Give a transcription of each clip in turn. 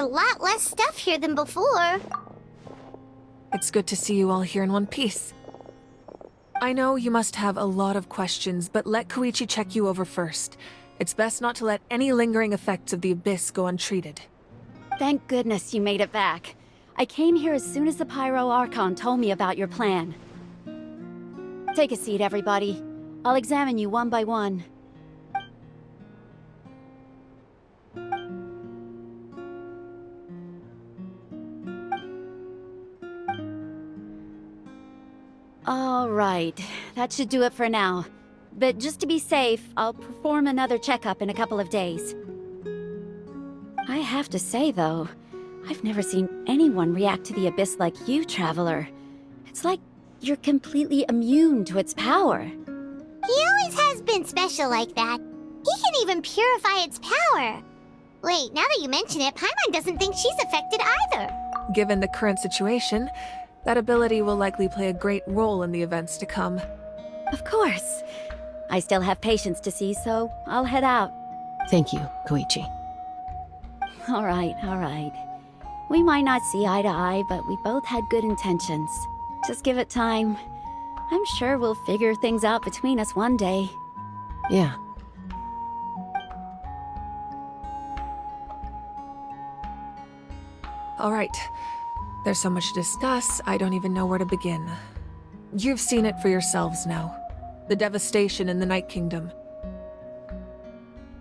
a lot less stuff here than before. It's good to see you all here in one piece. I know you must have a lot of questions, but let Koichi check you over first. It's best not to let any lingering effects of the Abyss go untreated. Thank goodness you made it back. I came here as soon as the Pyro Archon told me about your plan. Take a seat, everybody. I'll examine you one by one. All right, that should do it for now. But just to be safe, I'll perform another checkup in a couple of days. I have to say, though, I've never seen anyone react to the Abyss like you, Traveler. It's like you're completely immune to its power. He always has been special like that. He can even purify its power. Wait, now that you mention it, Paimon doesn't think she's affected either. Given the current situation, that ability will likely play a great role in the events to come. Of course. I still have patients to see, so I'll head out. Thank you, Koichi. All right. We might not see eye to eye, but we both had good intentions. Just give it time. I'm sure we'll figure things out between us one day. Yeah. All right. There's so much to discuss, I don't even know where to begin. You've seen it for yourselves now. The devastation in the Night Kingdom.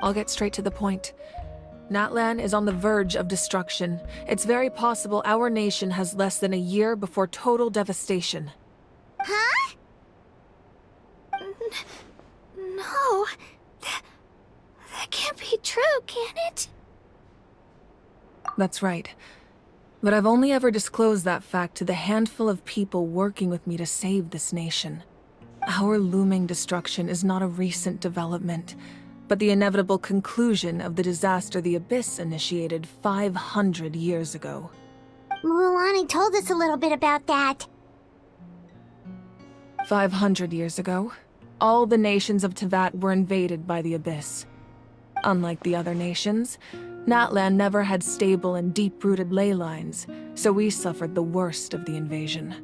I'll get straight to the point. Natlan is on the verge of destruction. It's very possible our nation has less than a year before total devastation. Huh? No. That can't be true, can it? That's right. But I've only ever disclosed that fact to the handful of people working with me to save this nation. Our looming destruction is not a recent development, but the inevitable conclusion of the disaster the Abyss initiated 500 years ago. Mulani told us a little bit about that. 500 years ago, all the nations of Teyvat were invaded by the Abyss. Unlike the other nations, Natlan never had stable and deep-rooted ley lines, so we suffered the worst of the invasion.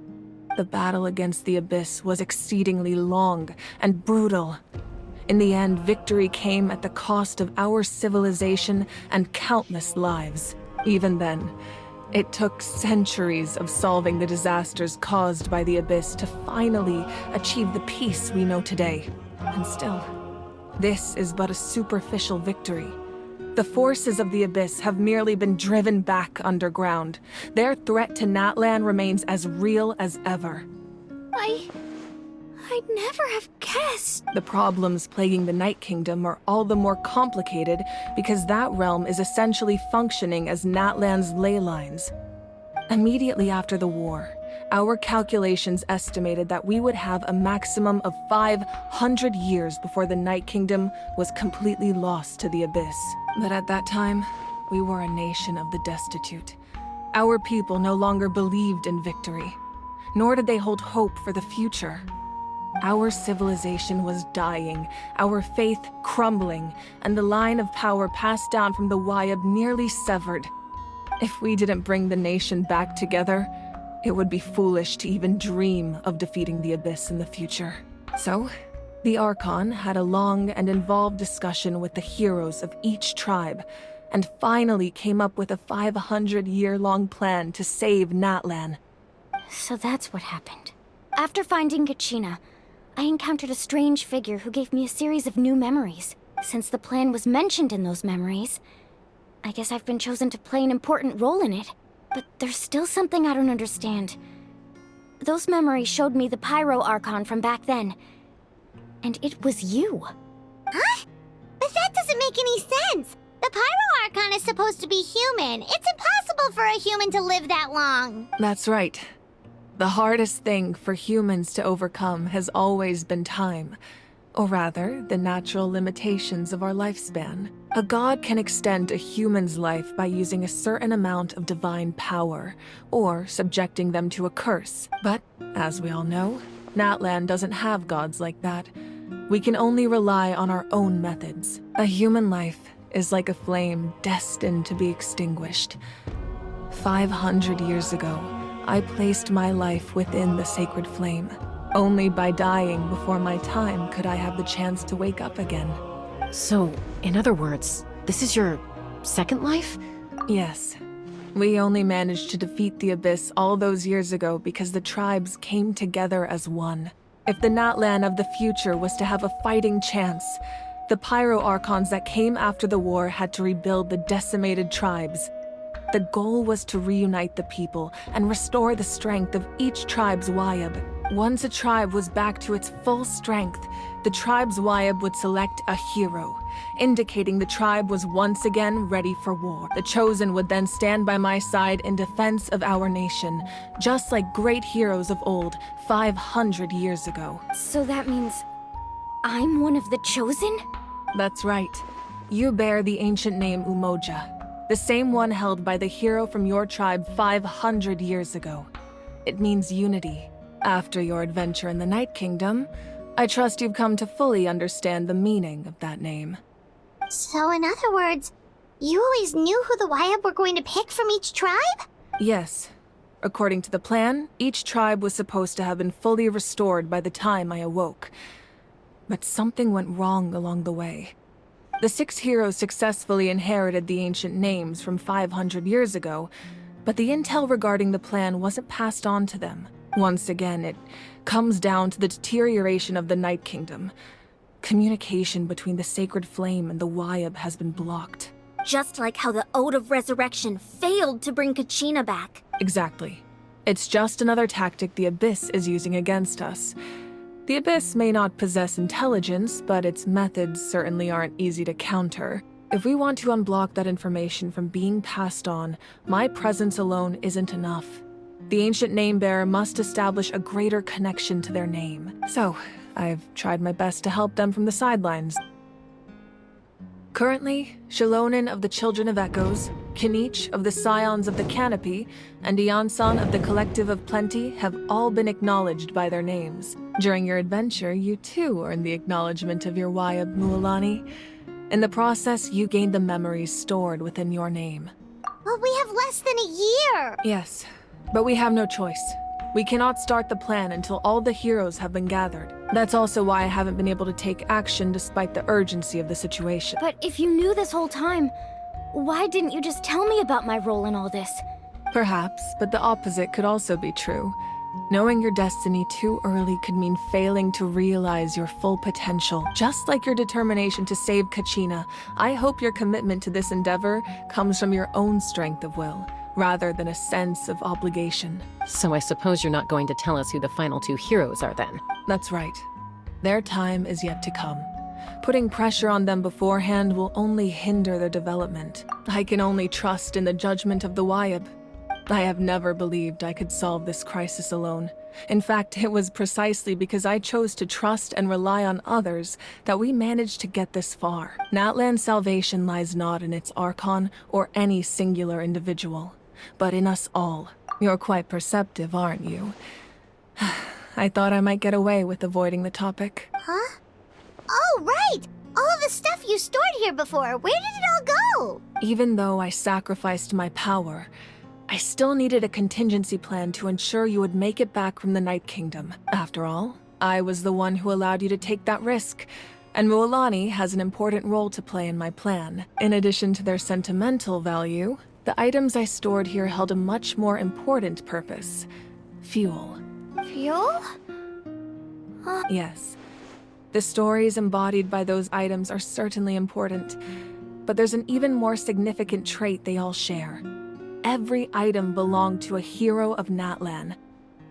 The battle against the Abyss was exceedingly long and brutal. In the end, victory came at the cost of our civilization and countless lives. Even then, it took centuries of solving the disasters caused by the Abyss to finally achieve the peace we know today. And still, this is but a superficial victory. The forces of the Abyss have merely been driven back underground. Their threat to Natlan remains as real as ever. I'd never have guessed. The problems plaguing the Night Kingdom are all the more complicated because that realm is essentially functioning as Natlan's ley lines. Immediately after the war, our calculations estimated that we would have a maximum of 500 years before the Night Kingdom was completely lost to the Abyss. But at that time, we were a nation of the destitute. Our people no longer believed in victory, nor did they hold hope for the future. Our civilization was dying, our faith crumbling, and the line of power passed down from the Wayab nearly severed. If we didn't bring the nation back together, it would be foolish to even dream of defeating the Abyss in the future. So, the Archon had a long and involved discussion with the heroes of each tribe, and finally came up with a 500-year-long plan to save Natlan. So that's what happened. After finding Kachina, I encountered a strange figure who gave me a series of new memories. Since the plan was mentioned in those memories, I guess I've been chosen to play an important role in it. But there's still something I don't understand. Those memories showed me the Pyro Archon from back then. And it was you. Huh? But that doesn't make any sense! The Pyro Archon is supposed to be human. It's impossible for a human to live that long. That's right. The hardest thing for humans to overcome has always been time. Or rather, the natural limitations of our lifespan. A god can extend a human's life by using a certain amount of divine power, or subjecting them to a curse. But, as we all know, Natlan doesn't have gods like that. We can only rely on our own methods. A human life is like a flame destined to be extinguished. 500 years ago, I placed my life within the sacred flame. Only by dying before my time could I have the chance to wake up again. So, in other words, this is your second life? Yes. We only managed to defeat the Abyss all those years ago because the tribes came together as one. If the Natlan of the future was to have a fighting chance, the Pyro Archons that came after the war had to rebuild the decimated tribes. The goal was to reunite the people and restore the strength of each tribe's Wayab. Once a tribe was back to its full strength, the tribe's Wayab would select a hero, indicating the tribe was once again ready for war. The Chosen would then stand by my side in defense of our nation, just like great heroes of old, 500 years ago. So that means I'm one of the Chosen? That's right. You bear the ancient name Umoja, the same one held by the hero from your tribe 500 years ago. It means unity. After your adventure in the Night Kingdom, I trust you've come to fully understand the meaning of that name. So in other words, you always knew who the Wayab were going to pick from each tribe? Yes. According to the plan, each tribe was supposed to have been fully restored by the time I awoke. But something went wrong along the way. The 6 heroes successfully inherited the ancient names from 500 years ago, but the intel regarding the plan wasn't passed on to them. Once again, it comes down to the deterioration of the Night Kingdom. Communication between the Sacred Flame and the Wayab has been blocked. Just like how the Ode of Resurrection failed to bring Kachina back. Exactly. It's just another tactic the Abyss is using against us. The Abyss may not possess intelligence, but its methods certainly aren't easy to counter. If we want to unblock that information from being passed on, my presence alone isn't enough. The ancient name-bearer must establish a greater connection to their name. So, I've tried my best to help them from the sidelines. Currently, Shalonin of the Children of Echoes, Kinich of the Scions of the Canopy, and Iansan of the Collective of Plenty have all been acknowledged by their names. During your adventure, you too earned the acknowledgement of your Wayab, Mualani. In the process, you gained the memories stored within your name. But we have less than a year! Yes, but we have no choice. We cannot start the plan until all the heroes have been gathered. That's also why I haven't been able to take action despite the urgency of the situation. But if you knew this whole time, why didn't you just tell me about my role in all this? Perhaps, but the opposite could also be true. Knowing your destiny too early could mean failing to realize your full potential. Just like your determination to save Kachina, I hope your commitment to this endeavor comes from your own strength of will, rather than a sense of obligation. So I suppose you're not going to tell us who the final 2 heroes are then? That's right. Their time is yet to come. Putting pressure on them beforehand will only hinder their development. I can only trust in the judgment of the Wayab. I have never believed I could solve this crisis alone. In fact, it was precisely because I chose to trust and rely on others that we managed to get this far. Natlan's salvation lies not in its Archon or any singular individual, but in us all. You're quite perceptive, aren't you? I thought I might get away with avoiding the topic. Huh? Oh, right! All of the stuff you stored here before, where did it all go? Even though I sacrificed my power, I still needed a contingency plan to ensure you would make it back from the Night Kingdom. After all, I was the one who allowed you to take that risk, and Mualani has an important role to play in my plan. In addition to their sentimental value, the items I stored here held a much more important purpose: fuel. Fuel? Yes. The stories embodied by those items are certainly important, but there's an even more significant trait they all share. Every item belonged to a hero of Natlan.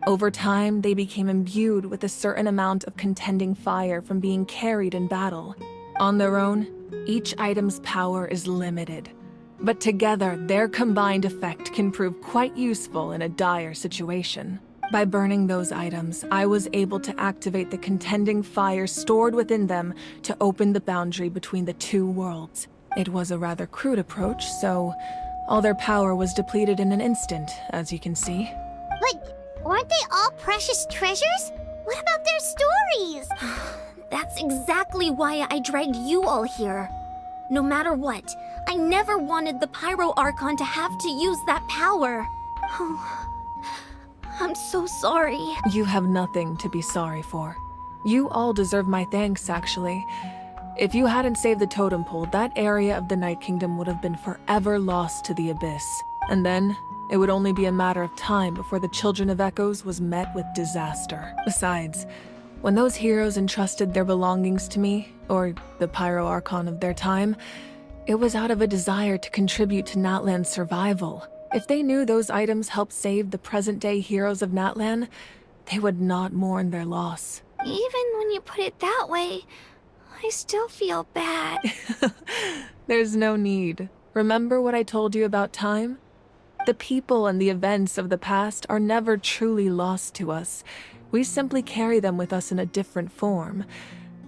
Over time, they became imbued with a certain amount of contending fire from being carried in battle. On their own, each item's power is limited, but together, their combined effect can prove quite useful in a dire situation. By burning those items, I was able to activate the contending fire stored within them to open the boundary between the 2 worlds. It was a rather crude approach, so all their power was depleted in an instant, as you can see. But weren't they all precious treasures? What about their stories? That's exactly why I dragged you all here. No matter what, I never wanted the Pyro Archon to have to use that power. Oh, I'm so sorry. You have nothing to be sorry for. You all deserve my thanks, actually. If you hadn't saved the totem pole, that area of the Night Kingdom would have been forever lost to the abyss. And then, it would only be a matter of time before the Children of Echoes was met with disaster. Besides, when those heroes entrusted their belongings to me, or the Pyro Archon of their time, it was out of a desire to contribute to Natlan's survival. If they knew those items helped save the present-day heroes of Natlan, they would not mourn their loss. Even when you put it that way, I still feel bad. There's no need. Remember what I told you about time? The people and the events of the past are never truly lost to us. We simply carry them with us in a different form.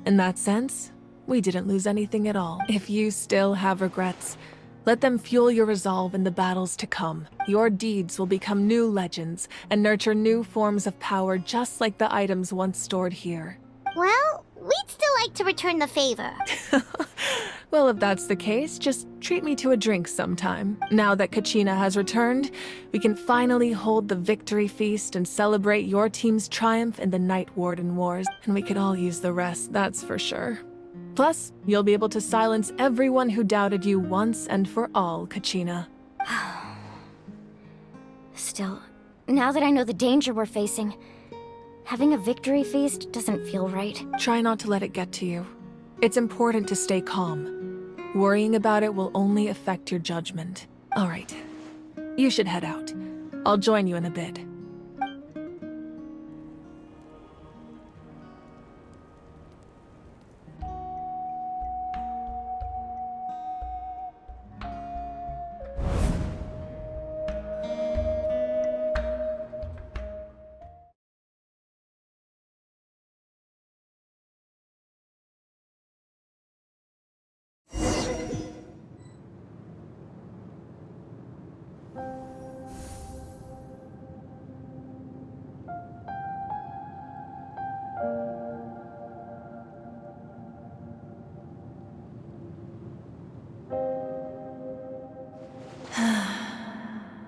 In that sense, we didn't lose anything at all. If you still have regrets, let them fuel your resolve in the battles to come. Your deeds will become new legends and nurture new forms of power just like the items once stored here. Well, we'd still like to return the favor. Well, if that's the case, just treat me to a drink sometime. Now that Kachina has returned, we can finally hold the victory feast and celebrate your team's triumph in the Night Warden Wars, and we could all use the rest, that's for sure. Plus, you'll be able to silence everyone who doubted you once and for all, Kachina. Still, now that I know the danger we're facing, having a victory feast doesn't feel right. Try not to let it get to you. It's important to stay calm. Worrying about it will only affect your judgment. All right, you should head out. I'll join you in a bit.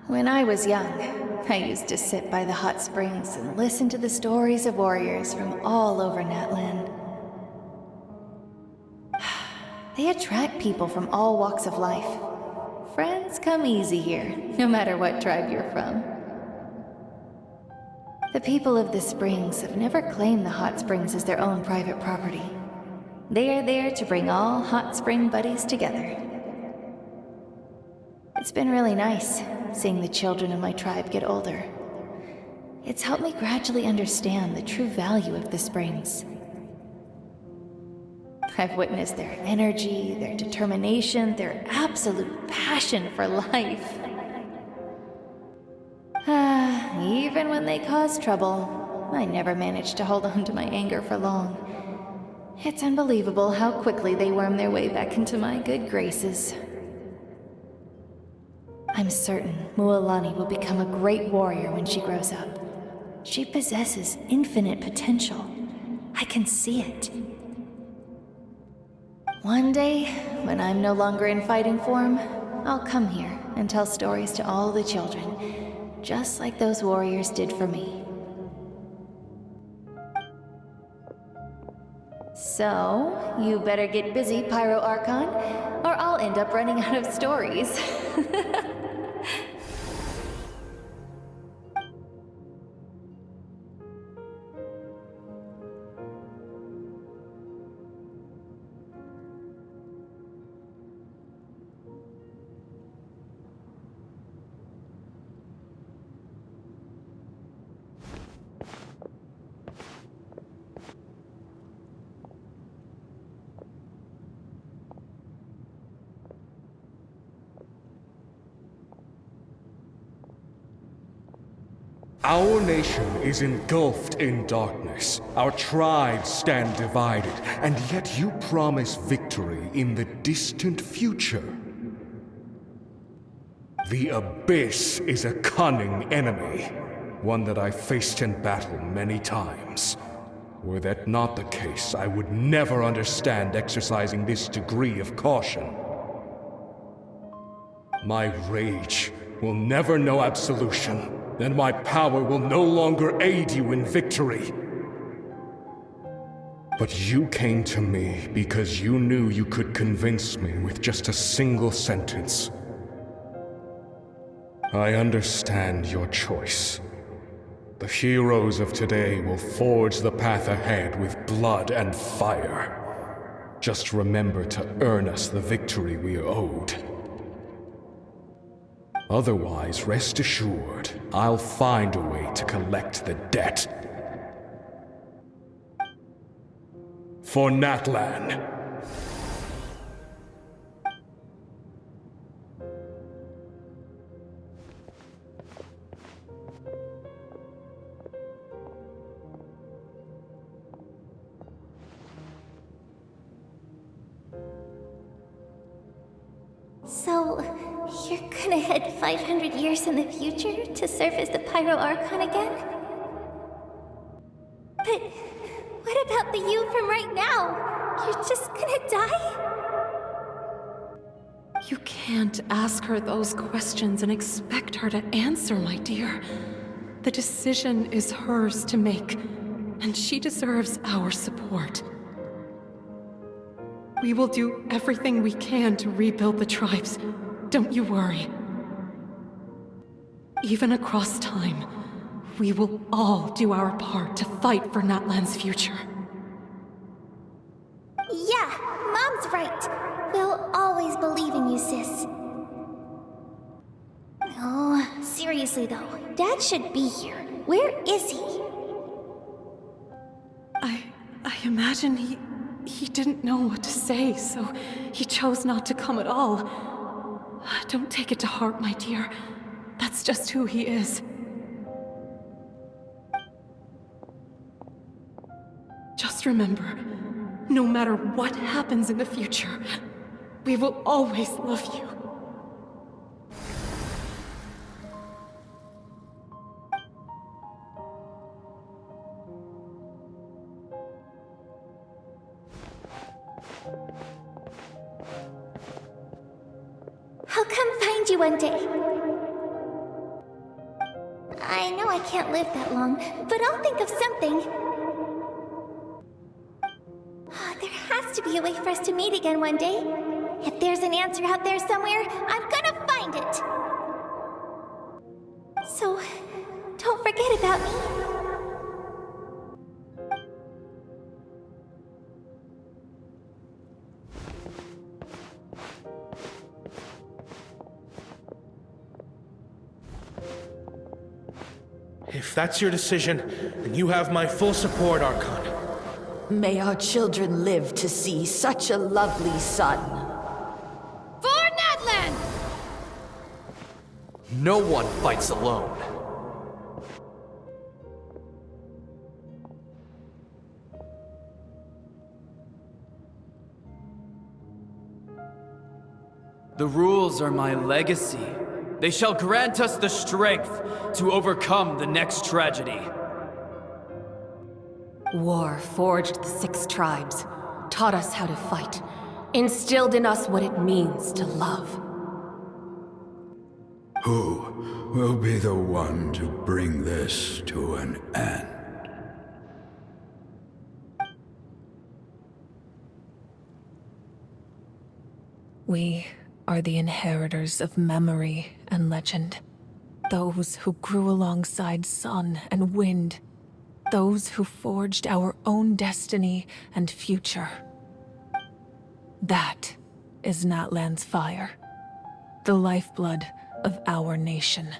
When I was young, I used to sit by the hot springs and listen to the stories of warriors from all over Natlan. They attract people from all walks of life. Friends come easy here, no matter what tribe you're from. The people of the springs have never claimed the hot springs as their own private property. They are there to bring all hot spring buddies together. It's been really nice, seeing the children of my tribe get older. It's helped me gradually understand the true value of the springs. I've witnessed their energy, their determination, their absolute passion for life. Even when they cause trouble, I never managed to hold on to my anger for long. It's unbelievable how quickly they worm their way back into my good graces. I'm certain Mualani will become a great warrior when she grows up. She possesses infinite potential. I can see it. One day, when I'm no longer in fighting form, I'll come here and tell stories to all the children, just like those warriors did for me. So, you better get busy, Pyro Archon, or I'll end up running out of stories. Our nation is engulfed in darkness. Our tribes stand divided, and yet you promise victory in the distant future. The Abyss is a cunning enemy, one that I faced in battle many times. Were that not the case, I would never understand exercising this degree of caution. My rage will never know absolution, and my power will no longer aid you in victory. But you came to me because you knew you could convince me with just a single sentence. I understand your choice. The heroes of today will forge the path ahead with blood and fire. Just remember to earn us the victory we are owed. Otherwise, rest assured, I'll find a way to collect the debt. For Natlan. So, you're gonna head 500 years in the future to serve as the Pyro Archon again? But what about the you from right now? You're just gonna die? You can't ask her those questions and expect her to answer, my dear. The decision is hers to make, and she deserves our support. We will do everything we can to rebuild the tribes. Don't you worry. Even across time, we will all do our part to fight for Natlan's future. Yeah, Mom's right. We'll always believe in you, sis. Oh, seriously though, Dad should be here. Where is he? I imagine he didn't know what to say, so he chose not to come at all. Don't take it to heart, my dear. That's just who he is. Just remember, no matter what happens in the future, we will always love you. I'll come find you one day. I know I can't live that long, but I'll think of something. There has to be a way for us to meet again one day. If there's an answer out there somewhere, I'm gonna find it. So, don't forget about me. If that's your decision, then you have my full support, Archon. May our children live to see such a lovely son. For Natlan! No one fights alone. The rules are my legacy. They shall grant us the strength to overcome the next tragedy. War forged the 6 tribes, taught us how to fight, instilled in us what it means to love. Who will be the one to bring this to an end? We are the inheritors of memory and legend. Those who grew alongside sun and wind. Those who forged our own destiny and future. That is Natlan's fire. The lifeblood of our nation.